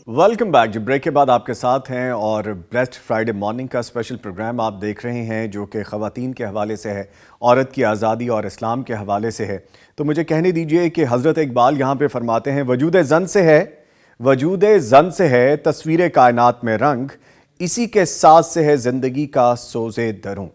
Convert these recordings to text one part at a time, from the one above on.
Welcome back جی. Break کے بعد آپ کے ساتھ ہیں اور بلیسڈ فرائیڈے مارننگ کا اسپیشل پروگرام آپ دیکھ رہے ہیں جو کہ خواتین کے حوالے سے ہے، عورت کی آزادی اور اسلام کے حوالے سے ہے. تو مجھے کہنے دیجئے کہ حضرت اقبال یہاں پہ فرماتے ہیں وجود زن سے ہے تصویر کائنات میں رنگ، اسی کے ساز سے ہے زندگی کا سوز دروں.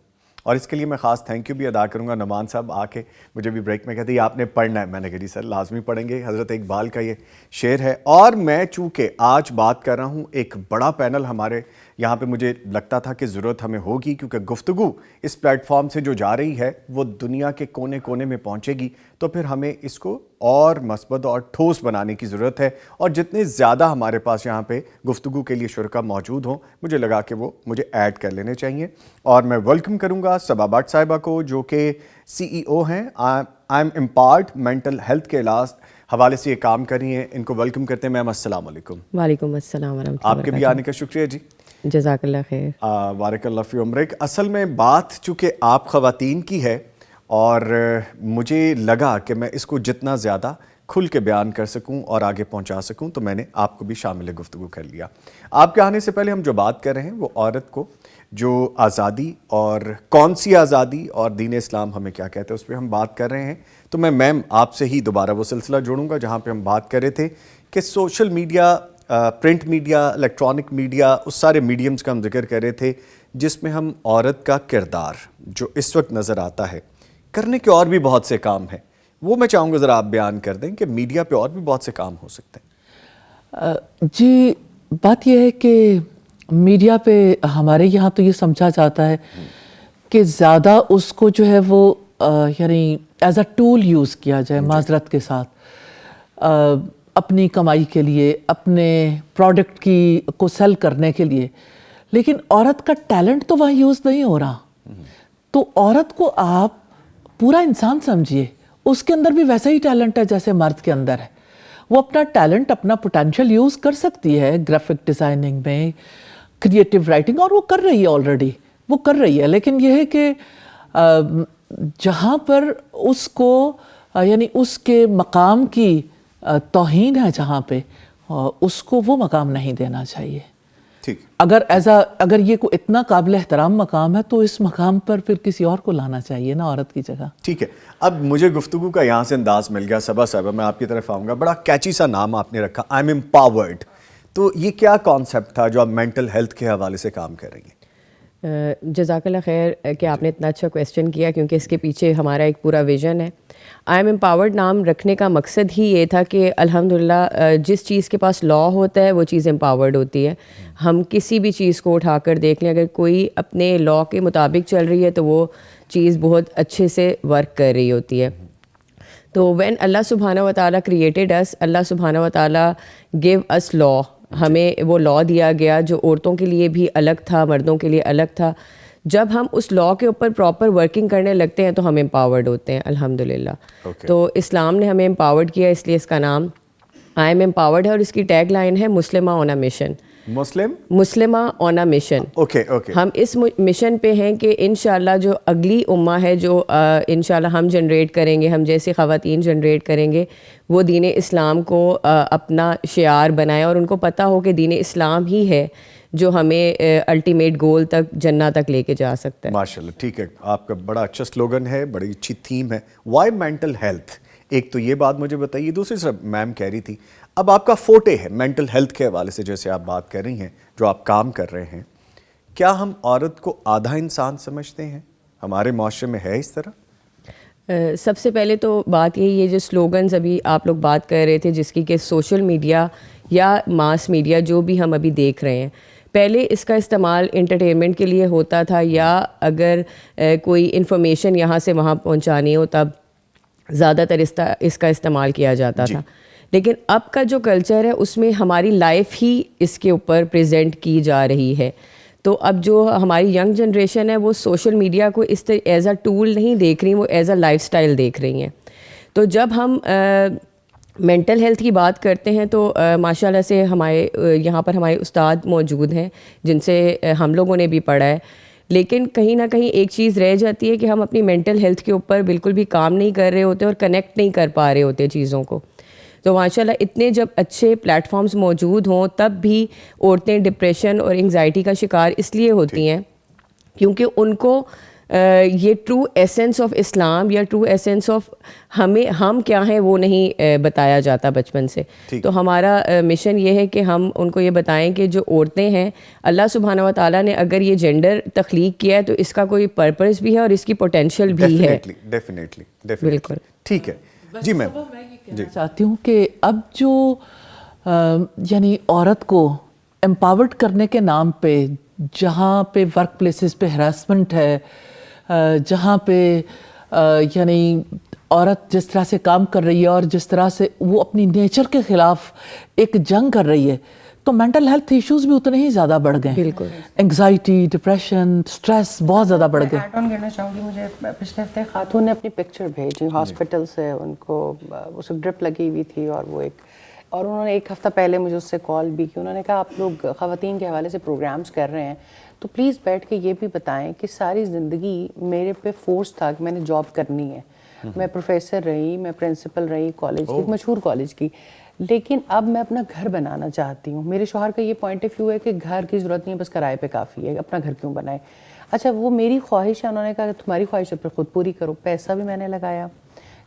اور اس کے لیے میں خاص تھینک یو بھی ادا کروں گا. نعمان صاحب آ کے مجھے بھی بریک میں کہتے ہیں آپ نے پڑھنا ہے. میں نے کہا جی سر لازمی پڑھیں گے، حضرت اقبال کا یہ شعر ہے. اور میں چونکہ آج بات کر رہا ہوں، ایک بڑا پینل ہمارے یہاں پہ مجھے لگتا تھا کہ ضرورت ہمیں ہوگی، کیونکہ گفتگو اس پلیٹ فارم سے جو جا رہی ہے وہ دنیا کے کونے کونے میں پہنچے گی، تو پھر ہمیں اس کو اور مثبت اور ٹھوس بنانے کی ضرورت ہے. اور جتنے زیادہ ہمارے پاس یہاں پہ گفتگو کے لیے شرکا موجود ہوں، مجھے لگا کہ وہ مجھے ایڈ کر لینے چاہیے. اور میں ویلکم کروں گا صبا بٹ صاحبہ کو، جو کہ سی ای او ہیں I am impart mental health کے علاج حوالے سے یہ کام کر رہی ہیں. ان کو ویلکم کرتے ہیں. میم السلام علیکم. وعلیکم السلام ورحمۃ اللہ. آپ کے بھی آنے کا شکریہ جی. جزاک اللہ خیر. بارک اللہ فی عمرک. اصل میں بات چونکہ آپ خواتین کی ہے اور مجھے لگا کہ میں اس کو جتنا زیادہ کھل کے بیان کر سکوں اور آگے پہنچا سکوں تو میں نے آپ کو بھی شامل گفتگو کر لیا. آپ کے آنے سے پہلے ہم جو بات کر رہے ہیں وہ عورت کو جو آزادی اور کون سی آزادی اور دین اسلام ہمیں کیا کہتے ہیں اس پہ ہم بات کر رہے ہیں. تو میں میم آپ سے ہی دوبارہ وہ سلسلہ جوڑوں گا جہاں پہ ہم بات کر رہے تھے کہ social media, print media, electronic media, اس سارے میڈیمز کا ہم ذکر کر رہے تھے جس میں ہم عورت کا کردار جو اس وقت نظر آتا ہے. کرنے کے اور بھی بہت سے کام ہیں، وہ میں چاہوں گا ذرا آپ بیان کر دیں کہ میڈیا پہ اور بھی بہت سے کام ہو سکتے ہیں. جی بات یہ ہے کہ میڈیا پہ ہمارے یہاں تو یہ سمجھا جاتا ہے کہ زیادہ اس کو جو ہے وہ یعنی ایز اے ٹول یوز کیا جائے معذرت کے ساتھ، اپنی کمائی کے لیے، اپنے پروڈکٹ کی کو سیل کرنے کے لیے. لیکن عورت کا ٹیلنٹ تو وہاں یوز نہیں ہو رہا. تو عورت کو آپ پورا انسان سمجھیے، اس کے اندر بھی ویسا ہی ٹیلنٹ ہے جیسے مرد کے اندر ہے. وہ اپنا ٹیلنٹ، اپنا پوٹینشیل یوز کر سکتی ہے گرافک ڈیزائننگ میں، کریٹیو رائٹنگ، اور وہ کر رہی ہے آلریڈی، وہ کر رہی ہے. لیکن یہ ہے کہ جہاں پر اس کو یعنی اس کے مقام کی توہین ہے، جہاں پہ اس کو وہ مقام نہیں دینا چاہیے. اگر یہ کوئی اتنا قابل احترام مقام ہے تو اس مقام پر پھر کسی اور کو لانا چاہیے نا عورت کی جگہ. ٹھیک ہے. اب مجھے گفتگو کا یہاں سے انداز مل گیا. صبا صاحبہ میں آپ کی طرف آؤں گا. بڑا کیچی سا نام آپ نے رکھا، آئی ایم امپاورڈ. تو یہ کیا کانسیپٹ تھا جو آپ مینٹل ہیلتھ کے حوالے سے کام کر رہی ہیں؟ جزاک اللہ خیر کہ آپ نے اتنا اچھا کویسچن کیا، کیونکہ اس کے پیچھے ہمارا ایک پورا ویژن ہے. آئی ایم امپاورڈ نام رکھنے کا مقصد ہی یہ تھا کہ الحمدللہ جس چیز کے پاس لا ہوتا ہے وہ چیز امپاورڈ ہوتی ہے. ہم کسی بھی چیز کو اٹھا کر دیکھ لیں، اگر کوئی اپنے لا کے مطابق چل رہی ہے تو وہ چیز بہت اچھے سے ورک کر رہی ہوتی ہے. تو وین اللہ سبحانہ و تعالیٰ کریٹڈ اس، اللہ سبحانہ و تعالیٰ گیو اس لا. ہمیں وہ لا دیا گیا جو عورتوں کے لیے بھی الگ تھا، مردوں کے لیے الگ تھا. جب ہم اس لا کے اوپر پراپر ورکنگ کرنے لگتے ہیں تو ہم امپاورڈ ہوتے ہیں الحمدللہ. تو اسلام نے ہمیں امپاورڈ کیا، اس لیے اس کا نام آئی ایم امپاورڈ ہے. اور اس کی ٹیگ لائن ہے مسلمہ آن اے مشن. مسلمہ آن اے مشن. ہم اس مشن پہ ہیں کہ انشاءاللہ جو اگلی امہ ہے جو انشاءاللہ ہم جنریٹ کریں گے، ہم جیسے خواتین جنریٹ کریں گے، وہ دین اسلام کو اپنا شعار بنائیں اور ان کو پتہ ہو کہ دین اسلام ہی ہے جو ہمیں الٹیمیٹ گول تک، جنہ تک لے کے جا سکتا ہے. ماشاءاللہ. ٹھیک ہے، آپ کا بڑا اچھا سلوگن ہے، بڑی اچھی تھیم ہے. Why mental health? ایک تو یہ بات مجھے بتائیے. دوسری طرف میم کہہ رہی تھی اب آپ کا فوٹے ہے مینٹل ہیلتھ کے حوالے سے، جیسے آپ بات کر رہی ہیں، جو آپ کام کر رہے ہیں. کیا ہم عورت کو آدھا انسان سمجھتے ہیں؟ ہمارے معاشرے میں ہے اس طرح؟ سب سے پہلے تو بات یہی ہے، جو سلوگنز ابھی آپ لوگ بات کر رہے تھے جس کی کہ سوشل میڈیا یا ماس میڈیا جو بھی ہم ابھی دیکھ رہے ہیں، پہلے اس کا استعمال انٹرٹینمنٹ کے لیے ہوتا تھا، یا اگر کوئی انفارمیشن یہاں سے وہاں پہنچانی ہو تب زیادہ تر اس کا استعمال کیا جاتا تھا. لیکن اب کا جو کلچر ہے اس میں ہماری لائف ہی اس کے اوپر پریزنٹ کی جا رہی ہے. تو اب جو ہماری ینگ جنریشن ہے وہ سوشل میڈیا کو اس ایز اے ٹول نہیں دیکھ رہی، وہ ایز اے لائف سٹائل دیکھ رہی ہیں. تو جب ہم مینٹل ہیلتھ کی بات کرتے ہیں تو ماشاء اللہ سے ہمارے یہاں پر ہمارے استاد موجود ہیں جن سے ہم لوگوں نے بھی پڑھا ہے، لیکن کہیں نہ کہیں ایک چیز رہ جاتی ہے کہ ہم اپنی مینٹل ہیلتھ کے اوپر بالکل بھی کام نہیں کر رہے ہوتے اور کنیکٹ نہیں کر پا رہے ہوتے چیزوں کو. تو ماشاء اللہ اتنے جب اچھے پلیٹ فارمز موجود ہوں تب بھی عورتیں ڈپریشن اور انگزائٹی کا شکار اس لیے ہوتی ہیں کیونکہ ان کو یہ ٹرو ایسنس آف اسلام یا ٹرو ایسنس آف ہم کیا ہیں وہ نہیں بتایا جاتا بچپن سے. تو ہمارا مشن یہ ہے کہ ہم ان کو یہ بتائیں کہ جو عورتیں ہیں اللہ سبحانہ و تعالیٰ نے اگر یہ جینڈر تخلیق کیا ہے تو اس کا کوئی پرپز بھی ہے اور اس کی پوٹینشیل بھی ہے. ڈیفینیٹلی بالکل ٹھیک ہے. جی میم کہنا چاہتی ہوں کہ اب جو یعنی عورت کو امپاورڈ کرنے کے نام پہ جہاں پہ ورک پلیسز پہ ہراسمنٹ ہے، جہاں پہ یعنی عورت جس طرح سے کام کر رہی ہے اور جس طرح سے وہ اپنی نیچر کے خلاف ایک جنگ کر رہی ہے، تو مینٹل ہیلتھ ایشوز بھی اتنے ہی زیادہ بڑھ گئے. بالکل انگزائٹی، ڈپریشن، سٹریس بہت زیادہ بڑھ گئے. ایڈ آن کرنا چاہوں گی، مجھے پچھلے ہفتے خاتون نے اپنی پکچر بھیجی ہاسپٹل سے، ان کو اس ڈرپ لگی ہوئی تھی اور انہوں نے ایک ہفتہ پہلے مجھے اس سے کال بھی کی. انہوں نے کہا آپ لوگ خواتین کے حوالے سے پروگرامز کر رہے ہیں تو پلیز بیٹھ کے یہ بھی بتائیں کہ ساری زندگی میرے پہ فورس تھا کہ میں نے جاب کرنی ہے. میں پروفیسر رہی، میں پرنسپل رہی کالج کی، ایک مشہور کالج کی، لیکن اب میں اپنا گھر بنانا چاہتی ہوں. میرے شوہر کا یہ پوائنٹ آف ویو ہے کہ گھر کی ضرورت نہیں ہے، بس کرائے پہ کافی ہے، اپنا گھر کیوں بنائے. اچھا وہ میری خواہش ہے، انہوں نے کہا کہ تمہاری خواہش ہے پھر خود پوری کرو. پیسہ بھی میں نے لگایا،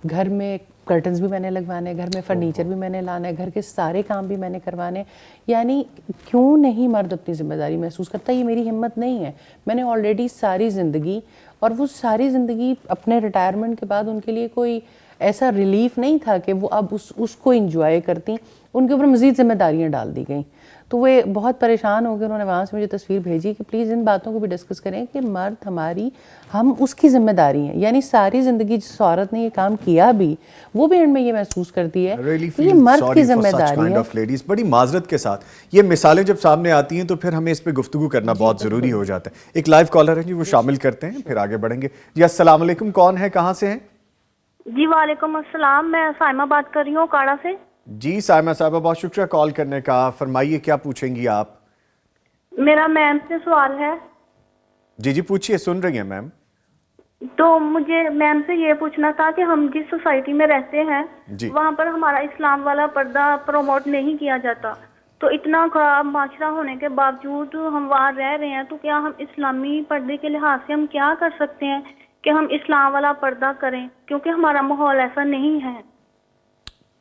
گھر میں کرٹنز بھی میں نے لگوانے، گھر میں فرنیچر بھی میں نے لانا ہے، گھر کے سارے کام بھی میں نے کروانے. یعنی کیوں نہیں مرد اپنی ذمہ داری محسوس کرتا؟ یہ میری ہمت نہیں ہے. میں نے آلریڈی ساری زندگی، اور وہ ساری زندگی اپنے ریٹائرمنٹ کے بعد ان کے لیے کوئی ایسا ریلیف نہیں تھا کہ وہ اب اس کو انجوائے کرتی، ان کے اوپر مزید ذمہ داریاں ڈال دی گئیں. تو وہ بہت پریشان ہو گئے. انہوں نے وہاں سے مجھے تصویر بھیجی کہ پلیز ان باتوں کو بھی ڈسکس کریں کہ مرد ہم اس کی ذمہ داری ہیں. یعنی ساری زندگی جس عورت نے یہ کام کیا بھی، وہ بھی ان میں یہ محسوس کرتی ہے کہ یہ مرد کی ذمہ داری ہے. بڑی معذرت کے ساتھ یہ مثالیں جب سامنے آتی ہیں تو پھر ہمیں اس پہ گفتگو کرنا بہت ضروری ہو جاتا ہے. ایک لائیو کالر ہے جی، وہ شامل کرتے ہیں پھر آگے بڑھیں گے. جی السلام علیکم، کون ہے، کہاں سے ہیں؟ جی وعلیکم السلام، میں سائمہ بات کر رہی ہوں کاڑا سے. جی سائمہ صاحبہ بہت شکریہ کال کرنے کا. فرمائیے کیا پوچھیں گی آپ؟ میرا میم سے سوال ہے. جی پوچھیے، سن رہی ہیں میم. تو مجھے میم سے یہ پوچھنا تھا کہ ہم جس سوسائٹی میں رہتے ہیں وہاں پر ہمارا اسلام والا پردہ پروموٹ نہیں کیا جاتا. تو اتنا خراب معاشرہ ہونے کے باوجود ہم وہاں رہ رہے ہیں، تو کیا ہم اسلامی پردے کے لحاظ سے ہم کیا کر سکتے ہیں کہ ہم اسلام والا پردہ کریں، کیونکہ ہمارا ماحول ایسا نہیں ہے.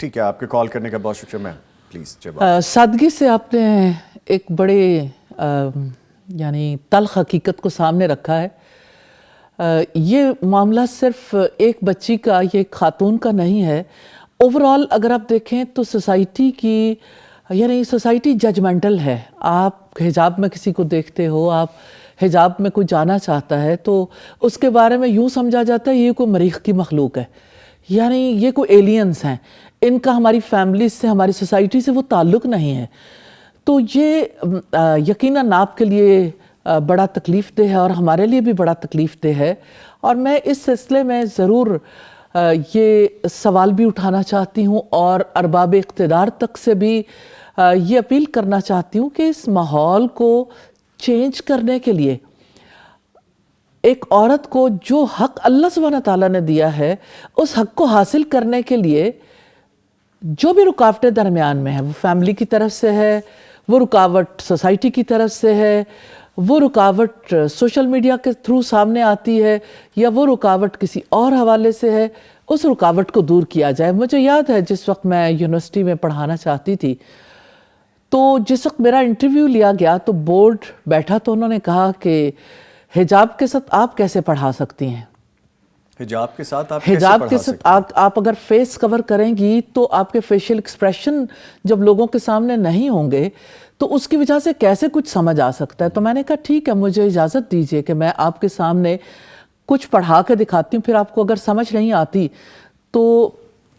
ٹھیک ہے، آپ کے کال کرنے کا بہت شکریہ میم. پلیز جواب. سادگی سے آپ نے ایک بڑے یعنی تلخ حقیقت کو سامنے رکھا ہے. یہ معاملہ صرف ایک بچی کا، یہ ایک خاتون کا نہیں ہے. اوورآل اگر آپ دیکھیں تو سوسائٹی کی، یعنی سوسائٹی ججمنٹل ہے. آپ حجاب میں کسی کو دیکھتے ہو، آپ حجاب میں کوئی جانا چاہتا ہے تو اس کے بارے میں یوں سمجھا جاتا ہے یہ کوئی مریخ کی مخلوق ہے، یعنی یہ کوئی ایلینز ہیں، ان کا ہماری فیملی سے، ہماری سوسائٹی سے وہ تعلق نہیں ہے. تو یہ یقیناً آپ کے لیے بڑا تکلیف دہ ہے اور ہمارے لیے بھی بڑا تکلیف دہ ہے. اور میں اس سلسلے میں ضرور یہ سوال بھی اٹھانا چاہتی ہوں اور ارباب اقتدار تک سے بھی یہ اپیل کرنا چاہتی ہوں کہ اس ماحول کو چینج کرنے کے لیے ایک عورت کو جو حق اللہ سبحانہ تعالیٰ نے دیا ہے اس حق کو حاصل کرنے کے لیے جو بھی رکاوٹیں درمیان میں ہیں، وہ فیملی کی طرف سے ہے، وہ رکاوٹ سوسائٹی کی طرف سے ہے، وہ رکاوٹ سوشل میڈیا کے تھرو سامنے آتی ہے، یا وہ رکاوٹ کسی اور حوالے سے ہے، اس رکاوٹ کو دور کیا جائے. مجھے یاد ہے جس وقت میں یونیورسٹی میں پڑھانا چاہتی تھی تو جس وقت میرا انٹرویو لیا گیا تو بورڈ بیٹھا تو انہوں نے کہا کہ حجاب کے ساتھ آپ کیسے پڑھا سکتی ہیں؟ حجاب کے ساتھ آپ حجاب کے ساتھ آپ اگر فیس کور کریں گی تو آپ کے فیشل ایکسپریشن جب لوگوں کے سامنے نہیں ہوں گے تو اس کی وجہ سے کیسے کچھ سمجھ آ سکتا ہے. تو میں نے کہا ٹھیک ہے، مجھے اجازت دیجیے کہ میں آپ کے سامنے کچھ پڑھا کے دکھاتی ہوں، پھر آپ کو اگر سمجھ نہیں آتی تو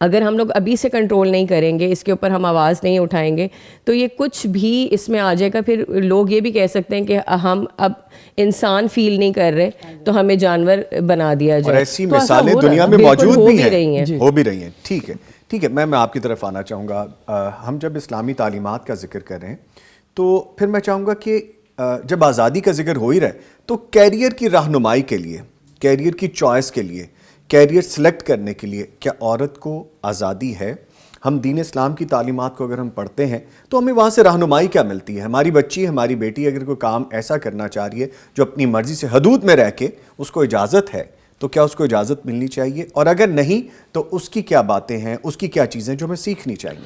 اگر ہم لوگ ابھی سے کنٹرول نہیں کریں گے, اس کے اوپر ہم آواز نہیں اٹھائیں گے, تو یہ کچھ بھی اس میں آ جائے گا. پھر لوگ یہ بھی کہہ سکتے ہیں کہ ہم اب انسان فیل نہیں کر رہے تو ہمیں جانور بنا دیا جائے. اور ایسی مثالیں دنیا میں موجود بھی ہیں, ہو بھی رہی ہیں. ٹھیک ہے, ٹھیک ہے, میں آپ کی طرف آنا چاہوں گا. ہم جب اسلامی تعلیمات کا ذکر کر رہے ہیں تو پھر میں چاہوں گا کہ جب آزادی کا ذکر ہو ہی رہا ہے تو کیریئر کی رہنمائی کے لیے, کیریئر کی چوائس کے لیے, کیریئر سلیکٹ کرنے کے لیے کیا عورت کو آزادی ہے؟ ہم دین اسلام کی تعلیمات کو اگر ہم پڑھتے ہیں تو ہمیں وہاں سے رہنمائی کیا ملتی ہے؟ ہماری بچی, ہماری بیٹی اگر کوئی کام ایسا کرنا چاہ رہی ہے جو اپنی مرضی سے حدود میں رہ کے اس کو اجازت ہے, تو کیا اس کو اجازت ملنی چاہیے؟ اور اگر نہیں تو اس کی کیا باتیں ہیں, اس کی کیا چیزیں جو ہمیں سیکھنی چاہیے؟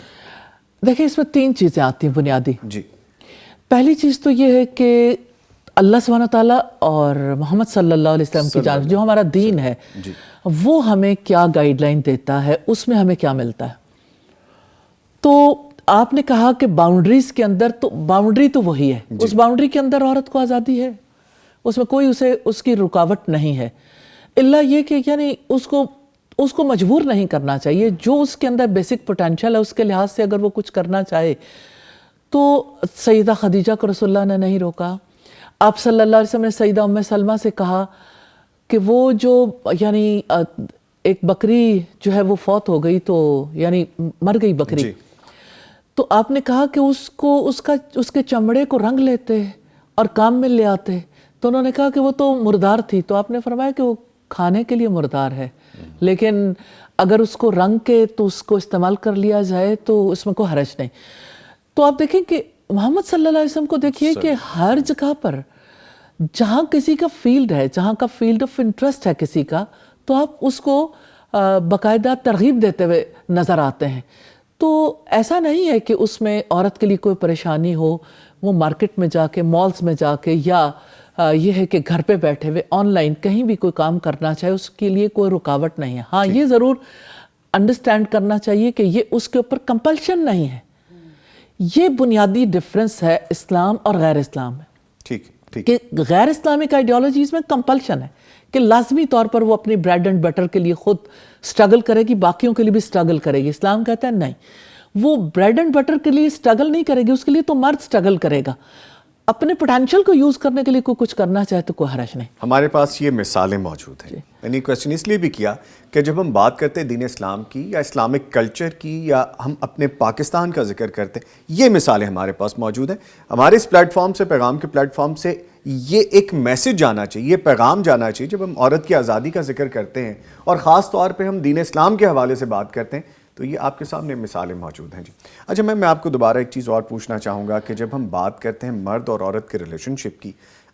دیکھیں, اس میں 3 چیزیں آتی ہیں بنیادی. جی. پہلی چیز تو یہ ہے کہ اللہ سبحانہ تعالیٰ اور محمد صلی اللہ علیہ وسلم کی جانب جو ہمارا دین ہے وہ ہمیں کیا گائیڈ لائن دیتا ہے, اس میں ہمیں کیا ملتا ہے. تو آپ نے کہا کہ باؤنڈریز کے اندر, تو باؤنڈری تو وہی ہے, اس باؤنڈری کے اندر عورت کو آزادی ہے, اس میں کوئی اس کی رکاوٹ نہیں ہے, اللہ یہ کہ یعنی اس کو مجبور نہیں کرنا چاہیے. جو اس کے اندر بیسک پوٹینشل ہے اس کے لحاظ سے اگر وہ کچھ کرنا چاہے تو سیدہ خدیجہ کو رسول اللہ نے نہیں روکا. آپ صلی اللہ علیہ وسلم نے سیدہ ام سلمہ سے کہا کہ وہ جو یعنی ایک بکری جو ہے وہ فوت ہو گئی, تو یعنی مر گئی بکری, تو آپ نے کہا کہ اس کے چمڑے کو رنگ لیتے اور کام میں لے آتے. تو انہوں نے کہا کہ وہ تو مردار تھی, تو آپ نے فرمایا کہ وہ کھانے کے لیے مردار ہے, لیکن اگر اس کو رنگ کے تو اس کو استعمال کر لیا جائے تو اس میں کوئی حرج نہیں. تو آپ دیکھیں کہ محمد صلی اللہ علیہ وسلم کو دیکھیے کہ ہر جگہ پر جہاں کسی کا فیلڈ ہے, جہاں کا فیلڈ آف انٹرسٹ ہے کسی کا, تو آپ اس کو باقاعدہ ترغیب دیتے ہوئے نظر آتے ہیں. تو ایسا نہیں ہے کہ اس میں عورت کے لیے کوئی پریشانی ہو, وہ مارکیٹ میں جا کے, مالز میں جا کے, یا یہ ہے کہ گھر پہ بیٹھے ہوئے آن لائن کہیں بھی کوئی کام کرنا چاہے, اس کے لیے کوئی رکاوٹ نہیں ہے. ہاں, یہ ضرور انڈرسٹینڈ کرنا چاہیے کہ یہ اس کے اوپر کمپلشن نہیں ہے. یہ بنیادی ڈفرنس ہے اسلام اور غیر اسلام میں. ٹھیک کہ غیر اسلامک آئیڈیالوجیز میں کمپلشن ہے کہ لازمی طور پر وہ اپنی بریڈ اینڈ بٹر کے لیے خود سٹرگل کرے گی, باقیوں کے لیے بھی سٹرگل کرے گی. اسلام کہتا ہے نہیں, وہ بریڈ اینڈ بٹر کے لیے سٹرگل نہیں کرے گی, اس کے لیے تو مرد سٹرگل کرے گا. اپنے پوٹینشیل کو یوز کرنے کے لیے کوئی کچھ کرنا چاہے تو کوئی حرج نہیں. ہمارے پاس یہ مثالیں موجود ہیں. میں نے کویسچن اس لیے بھی کیا کہ جب ہم بات کرتے ہیں دین اسلام کی یا اسلامک کلچر کی, یا ہم اپنے پاکستان کا ذکر کرتے ہیں, یہ مثالیں ہمارے پاس موجود ہیں. ہمارے اس پلیٹ فارم سے, پیغام کے پلیٹ فارم سے یہ ایک میسج جانا چاہیے, یہ پیغام جانا چاہیے جب ہم عورت کی آزادی کا ذکر کرتے ہیں اور خاص طور پہ ہم دین اسلام کے حوالے سے بات کرتے ہیں, تو یہ آپ کے سامنے مثالیں موجود ہیں. جی اچھا, میں آپ کو دوبارہ ایک چیز اور پوچھنا چاہوں گا کہ جب ہم بات کرتے ہیں مرد اور عورت کے ریلیشن شپ کی,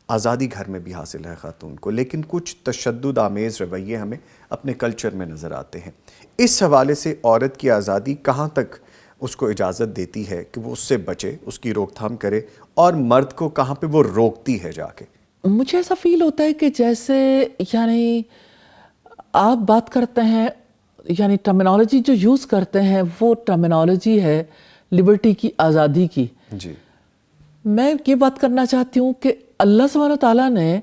آزادی گھر میں بھی حاصل ہے خاتون کو, لیکن کچھ تشدد آمیز رویے ہمیں اپنے کلچر میں نظر آتے ہیں. اس حوالے سے عورت کی آزادی کہاں تک اس کو اجازت دیتی ہے کہ وہ اس سے بچے, اس کی روک تھام کرے, اور مرد کو کہاں پہ وہ روکتی ہے جا کے؟ مجھے ایسا فیل ہوتا ہے کہ جیسے یعنی آپ بات کرتے ہیں, یعنی ٹرمینالوجی جو یوز کرتے ہیں وہ ٹرمینالوجی ہے لبرٹی کی, آزادی کی. جی, میں یہ بات کرنا چاہتی ہوں کہ اللہ سبحانہ تعالیٰ نے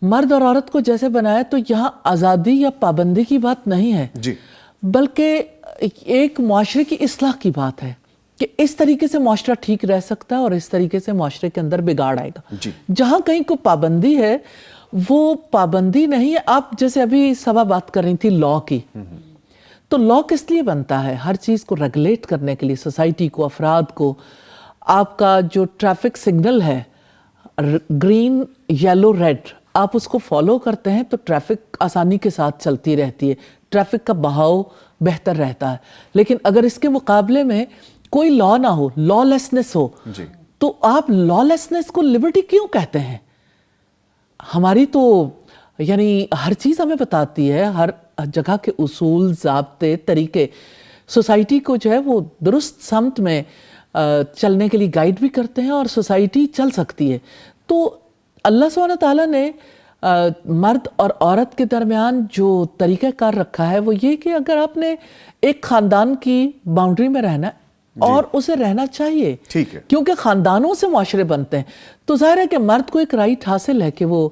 مرد اور عورت کو جیسے بنایا تو یہاں آزادی یا پابندی کی بات نہیں ہے, جی, بلکہ ایک معاشرے کی اصلاح کی بات ہے کہ اس طریقے سے معاشرہ ٹھیک رہ سکتا ہے اور اس طریقے سے معاشرے کے اندر بگاڑ آئے گا. جی. جہاں کہیں کو پابندی ہے وہ پابندی نہیں ہے. آپ جیسے ابھی صبح بات کر رہی تھی لا کی, تو لا کس لیے بنتا ہے؟ ہر چیز کو ریگولیٹ کرنے کے لیے, سوسائٹی کو, افراد کو. آپ کا جو ٹریفک سگنل ہے گرین, یلو, ریڈ, آپ اس کو فالو کرتے ہیں تو ٹریفک آسانی کے ساتھ چلتی رہتی ہے, ٹریفک کا بہاؤ بہتر رہتا ہے. لیکن اگر اس کے مقابلے میں کوئی لا نہ ہو, لا لیسنس ہو, تو آپ لا لیسنس کو لبرٹی کیوں کہتے ہیں؟ ہماری تو یعنی ہر چیز ہمیں بتاتی ہے, ہر جگہ کے اصول, ضابطے, طریقے سوسائٹی کو جو ہے وہ درست سمت میں چلنے کے لیے گائیڈ بھی کرتے ہیں, اور سوسائٹی چل سکتی ہے. تو اللہ سبحانہ تعالیٰ نے مرد اور عورت کے درمیان جو طریقہ کار رکھا ہے وہ یہ کہ اگر آپ نے ایک خاندان کی باؤنڈری میں رہنا ہے اور اسے رہنا چاہیے, کیونکہ خاندانوں سے معاشرے بنتے ہیں, تو ظاہر ہے کہ مرد کو ایک رائٹ حاصل ہے کہ وہ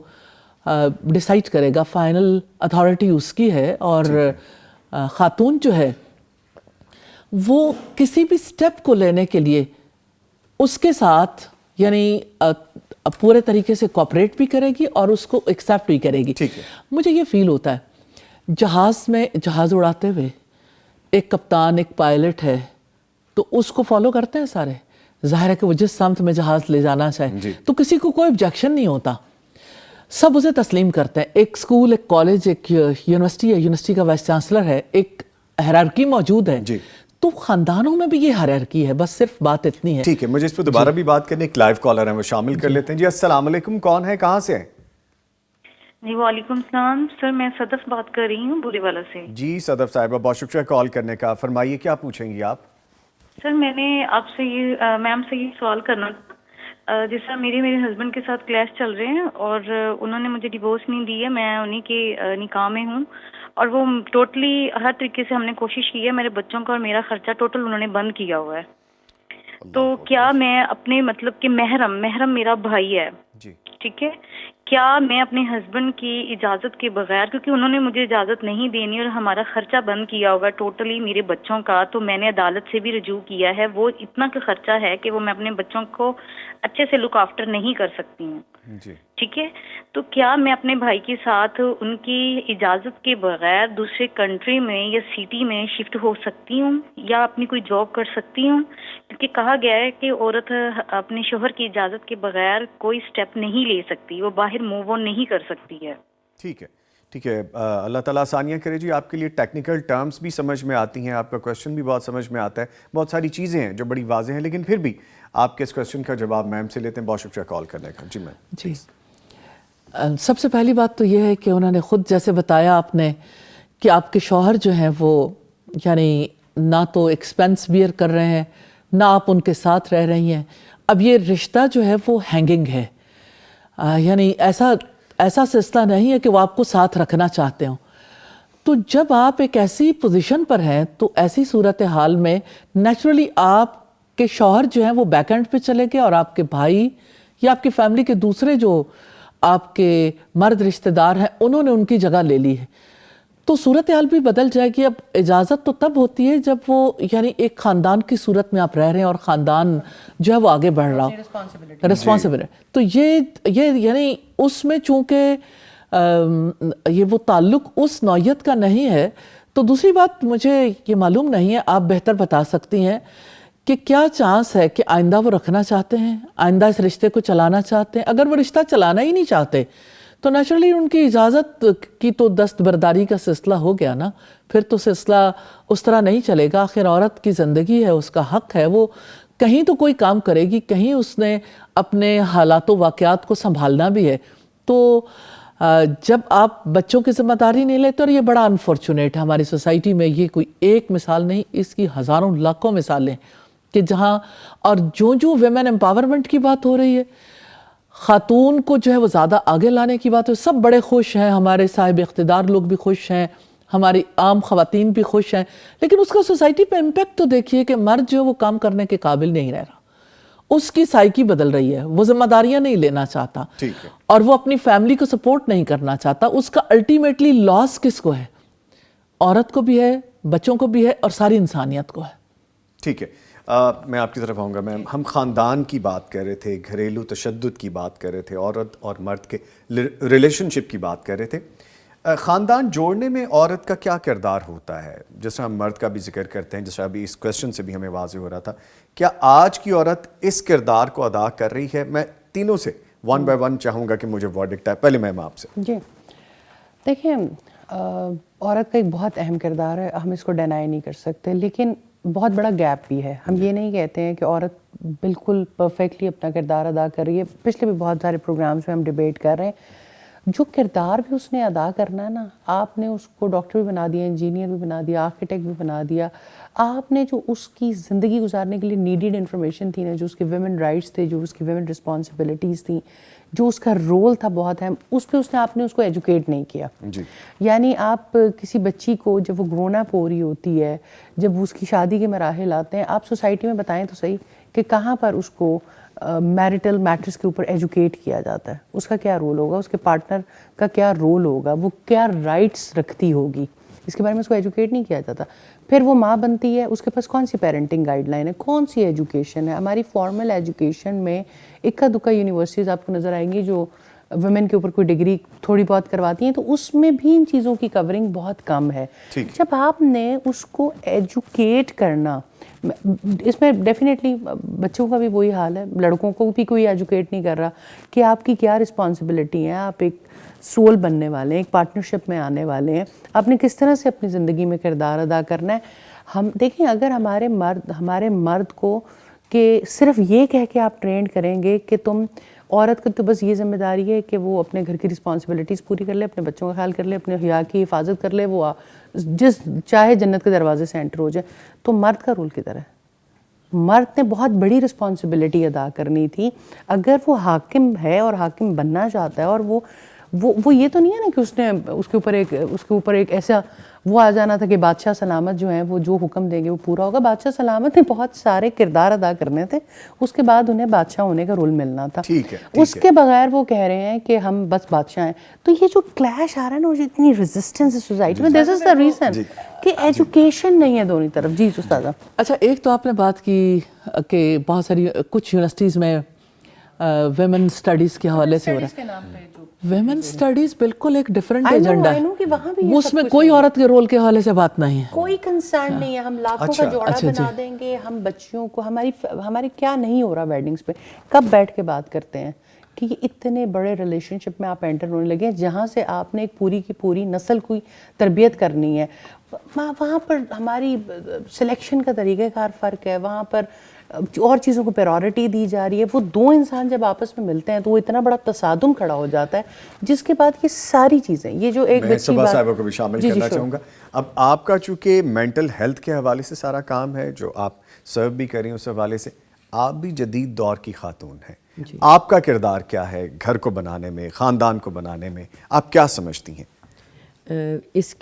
ڈیسائیڈ کرے گا, فائنل اتھارٹی اس کی ہے, اور خاتون جو ہے وہ کسی بھی سٹیپ کو لینے کے لیے اس کے ساتھ یعنی پورے طریقے سے کوآپریٹ بھی کرے گی اور اس کو ایکسیپٹ بھی کرے گی. مجھے یہ فیل ہوتا ہے جہاز میں جہاز اڑاتے ہوئے ایک کپتان ایک پائلٹ ہے تو اس کو فالو کرتے ہیں سارے. ظاہر ہے کہ وہ جس سمت میں جہاز لے جانا چاہے تو کسی کو کوئی آبجیکشن نہیں ہوتا, سب اسے تسلیم کرتے ہیں. ایک اسکول ایک کالج ایک یونیورسٹی ہے, یونیورسٹی کا وائس چانسلر ہے, ایک ہیرارکی موجود ہے. تو خاندانوں میں بھی یہ ہیرارکی ہے, بس صرف بات اتنی ہے. ٹھیک ہے, مجھے اس پہ دوبارہ بھی بات کرنے, ایک لائیو کالر ہیں وہ شامل کر لیتے ہیں. جی السلام علیکم, کون ہے, کہاں سے ہیں؟ جی وعلیکم السلام سر, میں صدف بات کر رہی ہوں بورے والا سے. جی صدف صاحبہ, بہت شکریہ کال کرنے کا, فرمائیے کیا پوچھیں گی آپ؟ سر میں نے آپ سے یہ میم سے یہ سوال کرنا تھا. جس طرح میرے ہسبینڈ کے ساتھ کلیش چل رہے ہیں اور انہوں نے مجھے ڈیورس نہیں دی ہے, میں انہی کے نکاح میں ہوں اور وہ ٹوٹلی ہر طریقے سے ہم نے کوشش کی ہے, میرے بچوں کا اور میرا خرچہ ٹوٹل انہوں نے بند کیا ہوا ہے. تو کیا میں اپنے مطلب کہ محرم میرا بھائی ہے, ٹھیک ہے, کیا میں اپنے ہسبینڈ کی اجازت کے بغیر, کیونکہ انہوں نے مجھے اجازت نہیں دینی اور ہمارا خرچہ بند کیا ہوگا ٹوٹلی میرے بچوں کا, تو میں نے عدالت سے بھی رجوع کیا ہے, وہ اتنا کا خرچہ ہے کہ وہ میں اپنے بچوں کو اچھے سے لک آفٹر نہیں کر سکتی ہوں, ٹھیک ہے. تو کیا میں اپنے بھائی کے ساتھ ان کی اجازت کے بغیر دوسرے کنٹری میں یا سٹی میں شفٹ ہو سکتی ہوں یا اپنی کوئی جاب کر سکتی ہوں؟ کیونکہ کہا گیا ہے کہ عورت اپنے شوہر کی اجازت کے بغیر کوئی سٹیپ نہیں لے سکتی, وہ باہر موو آن نہیں کر سکتی ہے. ٹھیک ہے, ٹھیک ہے, اللہ تعالیٰ آسانیاں کرے. جی آپ کے لیے ٹیکنیکل ٹرمز بھی سمجھ میں آتی ہیں, آپ کا کویشچن بھی بہت سمجھ میں آتا ہے, بہت ساری چیزیں ہیں جو بڑی واضح ہیں, لیکن پھر بھی آپ کے اس کویشچن کا جواب میم سے لیتے ہیں. بہت شکریہ کال کرنے کا. جی میم. جی سب سے پہلی بات تو یہ ہے کہ انہوں نے خود جیسے بتایا آپ نے کہ آپ کے شوہر جو ہیں وہ یعنی نہ تو ایکسپینس بیئر کر رہے ہیں نہ آپ ان کے ساتھ رہ رہی ہیں. اب یہ رشتہ جو ہے وہ ہینگنگ ہے, یعنی ایسا سلسلہ نہیں ہے کہ وہ آپ کو ساتھ رکھنا چاہتے ہوں. تو جب آپ ایک ایسی پوزیشن پر ہیں تو ایسی صورتحال میں نیچرلی آپ کے شوہر جو ہیں وہ بیک اینڈ پہ چلے گئے اور آپ کے بھائی یا آپ کی فیملی کے دوسرے جو آپ کے مرد رشتہ دار ہیں انہوں نے ان کی جگہ لے لی ہے. تو صورتحال بھی بدل جائے گی. اب اجازت تو تب ہوتی ہے جب وہ یعنی ایک خاندان کی صورت میں آپ رہ رہے ہیں اور خاندان جو ہے وہ آگے بڑھ رہا ہو, رسپانسبل ہے. تو یہ یعنی اس میں چونکہ یہ وہ تعلق اس نوعیت کا نہیں ہے. تو دوسری بات مجھے یہ معلوم نہیں ہے, آپ بہتر بتا سکتی ہیں کہ کیا چانس ہے کہ آئندہ وہ رکھنا چاہتے ہیں, آئندہ اس رشتے کو چلانا چاہتے ہیں. اگر وہ رشتہ چلانا ہی نہیں چاہتے تو نیچرلی ان کی اجازت کی تو دستبرداری کا سلسلہ ہو گیا نا, پھر تو سلسلہ اس طرح نہیں چلے گا. آخر عورت کی زندگی ہے, اس کا حق ہے, وہ کہیں تو کوئی کام کرے گی, کہیں اس نے اپنے حالات و واقعات کو سنبھالنا بھی ہے. تو جب آپ بچوں کی ذمہ داری نہیں لیتے, اور یہ بڑا انفارچونیٹ ہے ہماری سوسائٹی میں, یہ کوئی ایک مثال نہیں, اس کی ہزاروں لاکھوں مثالیں کہ جہاں اور جو ویمن امپاورمنٹ کی بات ہو رہی ہے, خاتون کو جو ہے وہ زیادہ آگے لانے کی بات ہے, سب بڑے خوش ہیں, ہمارے صاحب اقتدار لوگ بھی خوش ہیں, ہماری عام خواتین بھی خوش ہیں, لیکن اس کا سوسائٹی پہ امپیکٹ تو دیکھیے کہ مرد جو وہ کام کرنے کے قابل نہیں رہ رہا, اس کی سائیکی بدل رہی ہے, وہ ذمہ داریاں نہیں لینا چاہتا اور وہ اپنی فیملی کو سپورٹ نہیں کرنا چاہتا. اس کا الٹیمیٹلی لاس کس کو ہے؟ عورت کو بھی ہے, بچوں کو بھی ہے, اور ساری انسانیت کو ہے. ٹھیک ہے, میں آپ کی طرف آؤں گا میم. ہم خاندان کی بات کر رہے تھے, گھریلو تشدد کی بات کر رہے تھے, عورت اور مرد کے ریلیشن شپ کی بات کر رہے تھے. خاندان جوڑنے میں عورت کا کیا کردار ہوتا ہے؟ جس طرح ہم مرد کا بھی ذکر کرتے ہیں, جس طرح ابھی اس کویشچن سے بھی ہمیں واضح ہو رہا تھا, کیا آج کی عورت اس کردار کو ادا کر رہی ہے؟ میں تینوں سے ون بائی ون چاہوں گا کہ مجھے ورڈکٹ ہے. پہلے میم آپ سے. جی دیکھیں, عورت کا ایک بہت اہم کردار ہے, ہم اس کو ڈینائی نہیں کر سکتے, لیکن بہت بڑا گیپ بھی ہے. ہم یہ نہیں کہتے ہیں کہ عورت بالکل پرفیکٹلی اپنا کردار ادا کر رہی ہے. پچھلے بھی بہت سارے پروگرامز میں ہم ڈیبیٹ کر رہے ہیں, جو کردار بھی اس نے ادا کرنا ہے نا, آپ نے اس کو ڈاکٹر بھی بنا دیا, انجینئر بھی بنا دیا, آرکیٹیکٹ بھی بنا دیا. آپ نے جو اس کی زندگی گزارنے کے لیے نیڈیڈ انفارمیشن تھی نا, جو اس کے ویمن رائٹس تھے, جو اس کی ویمن رسپانسبلٹیز تھیں, جو اس کا رول تھا بہت اہم, اس پہ آپ نے اس کو ایجوکیٹ نہیں کیا. یعنی آپ کسی بچی کو جب وہ گرون اپ ہو رہی ہوتی ہے, جب اس کی شادی کے مراحل آتے ہیں, آپ سوسائٹی میں بتائیں تو صحیح کہ کہاں پر اس کو میرٹل میٹرز کے اوپر ایجوکیٹ کیا جاتا ہے. اس کا کیا رول ہوگا, اس کے پارٹنر کا کیا رول ہوگا, وہ کیا رائٹس رکھتی ہوگی, اس کے بارے میں اس کو ایجوکیٹ نہیں کیا جاتا. پھر وہ ماں بنتی ہے, اس کے پاس کون سی پیرنٹنگ گائیڈ لائن ہے, کون سی ایجوکیشن ہے. ہماری فارمل ایجوکیشن میں اکا دکا یونیورسٹیز آپ کو نظر آئیں گی جو ویمن کے اوپر کوئی ڈگری تھوڑی بہت کرواتی ہیں, تو اس میں بھی ان چیزوں کی کورنگ بہت کم ہے. جب آپ نے اس کو ایجوکیٹ کرنا, اس میں ڈیفینیٹلی بچوں کا بھی وہی حال ہے, لڑکوں کو بھی کوئی ایجوکیٹ نہیں کر رہا کہ آپ کی کیا رسپانسبلٹی ہیں, آپ ایک سول بننے والے ہیں, ایک پارٹنرشپ میں آنے والے ہیں, آپ نے کس طرح سے اپنی زندگی میں کردار ادا کرنا ہے. ہم دیکھیں, اگر ہمارے مرد کو کہ صرف یہ کہہ کے آپ ٹرینڈ کریں گے کہ تم عورت کو تو بس یہ ذمہ داری ہے کہ وہ اپنے گھر کی رسپانسبلٹیز پوری کر لے, اپنے بچوں کا خیال کر لے, اپنے حیا کی حفاظت کر لے, وہ جس چاہے جنت کے دروازے سے انٹر ہو جائے, تو مرد کا رول کدھر ہے؟ مرد نے بہت بڑی رسپانسبلٹی ادا کرنی تھی. اگر وہ حاکم ہے اور حاکم بننا چاہتا ہے, اور وہ یہ تو نہیں ہے نا کہ اس کے اوپر ایک ایسا وہ آ جانا تھا کہ بادشاہ سلامت جو ہیں وہ جو حکم دیں گے وہ پورا ہوگا. بادشاہ سلامت نے بہت سارے کردار ادا کرنے تھے, اس کے بعد انہیں بادشاہ ہونے کا رول ملنا تھا. اس کے بغیر وہ کہہ رہے ہیں کہ ہم بس بادشاہ ہیں. تو یہ جو کلیش آ رہا ہے نا, اتنی ریزسٹنس ہے سوسائٹی میں, دس از دا ریزن کہ ایجوکیشن نہیں ہے دونوں طرف. جی استاذہ. اچھا, ایک تو آپ نے بات کی کہ بہت ساری کچھ یونیورسٹیز میں ویمن اسٹڈیز کے حوالے سے ہو رہا ہے. ویمن اسٹڈیز بالکل ایک ڈفرینٹ ایجنڈا ہے, اس میں کوئی عورت کے رول کے حوالے سے بات نہیں ہے, کوئی کنسرن نہیں ہے. ہم لاکھوں کا جوڑا بنا دیں گے, ہم بچیوں کو ہماری کیا نہیں ہو رہا ویڈنگز پہ, کب بیٹھ کے بات کرتے ہیں کہ یہ اتنے بڑے ریلیشن شپ میں آپ انٹر ہونے لگے ہیں جہاں سے آپ نے ایک پوری کی پوری نسل کی تربیت کرنی ہے. وہاں پر ہماری سلیکشن کا طریقہ کار فرق ہے, وہاں پر اور چیزوں کو پریورٹی دی جا رہی ہے. وہ دو انسان جب آپس میں ملتے ہیں تو وہ اتنا بڑا تصادم کھڑا ہو جاتا ہے, جس کے بعد یہ ساری چیزیں, یہ جو ایک میں صبح صاحبہ کو بھی شامل کرنا چاہوں گا. اب آپ کا چونکہ مینٹل ہیلتھ کے حوالے سے سارا کام ہے جو آپ سرو بھی کر رہی ہیں, اس حوالے سے آپ بھی جدید دور کی خاتون ہیں, آپ کا کردار کیا ہے گھر کو بنانے میں, خاندان کو بنانے میں, آپ کیا سمجھتی ہیں؟ اس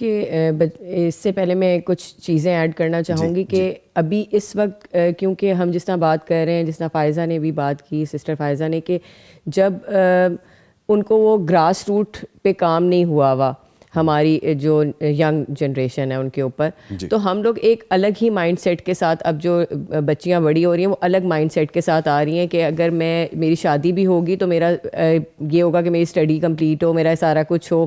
سے پہلے میں کچھ چیزیں ایڈ کرنا چاہوں گی کہ ابھی اس وقت کیونکہ ہم جس طرح بات کر رہے ہیں, جس طرح فائزہ نے بھی بات کی, سسٹر فائزہ نے, کہ جب ان کو وہ گراس روٹ پہ کام نہیں ہوا ہماری جو ینگ جنریشن ہے ان کے اوپر, تو ہم لوگ ایک الگ ہی مائنڈ سیٹ کے ساتھ, اب جو بچیاں بڑی ہو رہی ہیں وہ الگ مائنڈ سیٹ کے ساتھ آ رہی ہیں کہ اگر میری شادی بھی ہوگی تو میرا یہ ہوگا کہ میری اسٹڈی کمپلیٹ ہو, میرا سارا کچھ ہو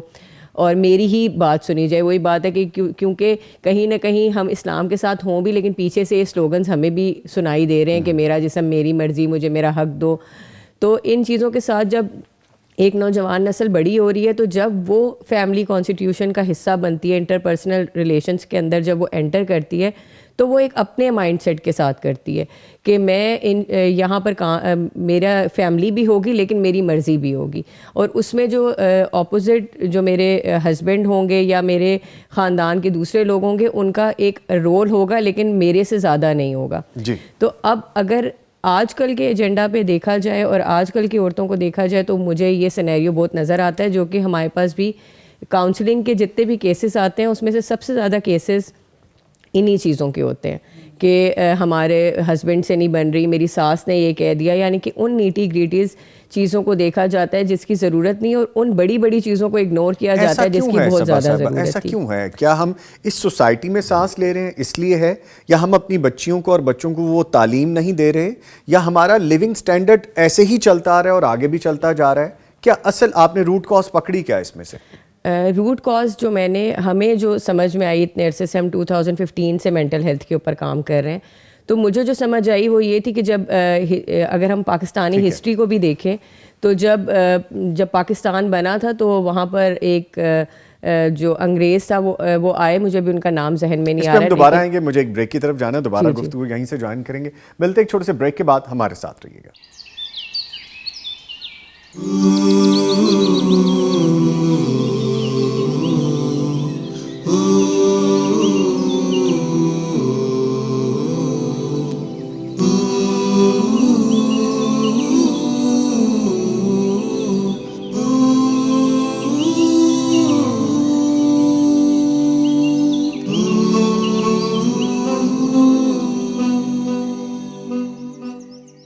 اور میری ہی بات سنی جائے. وہی بات ہے کہ کیونکہ کہیں نہ کہیں ہم اسلام کے ساتھ ہوں بھی, لیکن پیچھے سے یہ سلوگنز ہمیں بھی سنائی دے رہے ہیں کہ میرا جسم میری مرضی, مجھے میرا حق دو. تو ان چیزوں کے ساتھ جب ایک نوجوان نسل بڑی ہو رہی ہے, تو جب وہ فیملی کانسٹیٹیوشن کا حصہ بنتی ہے, انٹر پرسنل ریلیشنس کے اندر جب وہ انٹر کرتی ہے, تو وہ ایک اپنے مائنڈ سیٹ کے ساتھ کرتی ہے کہ میں یہاں پر میرا فیملی بھی ہوگی لیکن میری مرضی بھی ہوگی, اور اس میں جو اپوزٹ جو میرے ہسبینڈ ہوں گے یا میرے خاندان کے دوسرے لوگ ہوں گے, ان کا ایک رول ہوگا لیکن میرے سے زیادہ نہیں ہوگا. تو اب اگر آج کل کے ایجنڈا پہ دیکھا جائے اور آج کل کی عورتوں کو دیکھا جائے, تو مجھے یہ سینیریو بہت نظر آتا ہے, جو کہ ہمارے پاس بھی کاؤنسلنگ کے جتنے بھی کیسز آتے ہیں اس میں سے سب سے زیادہ کیسز انہی چیزوں کے ہوتے ہیں کہ ہمارے ہسبینڈ سے نہیں بن رہی, میری ساس نے یہ کہہ دیا, یعنی کہ ان نیٹی گریٹیز چیزوں کو دیکھا جاتا ہے جس کی ضرورت نہیں, اور ان بڑی بڑی چیزوں کو اگنور کیا جاتا ہے جس کی بہت زیادہ ضرورت ہے. ایسا کیوں ہے؟ کیا ہم اس سوسائٹی میں سانس لے رہے ہیں اس لیے ہے, یا ہم اپنی بچیوں کو اور بچوں کو وہ تعلیم نہیں دے رہے, یا ہمارا لیونگ سٹینڈرڈ ایسے ہی چلتا آ رہا ہے اور آگے بھی چلتا جا رہا ہے؟ کیا اصل آپ نے روٹ کاز پکڑی کیا اس میں سے؟ روٹ کاز جو ہمیں جو سمجھ میں آئی, اتنے عرصے سے ہم 2015 سے مینٹل ہیلتھ کے اوپر کام کر رہے ہیں, تو مجھے جو سمجھ آئی وہ یہ تھی کہ جب اگر ہم پاکستانی ہسٹری کو بھی دیکھیں تو جب پاکستان بنا تھا تو وہاں پر ایک جو انگریز تھا وہ آئے, مجھے بھی ان کا نام ذہن میں نہیں آ رہا ہے. ہم دوبارہ آئیں گے, مجھے ایک بریک کی طرف جانا ہے, دوبارہ گفتگو یہیں سے جوائن کریں گے. ملتے ایک چھوٹے سے بریک کے بعد, ہمارے ساتھ رہیے گا.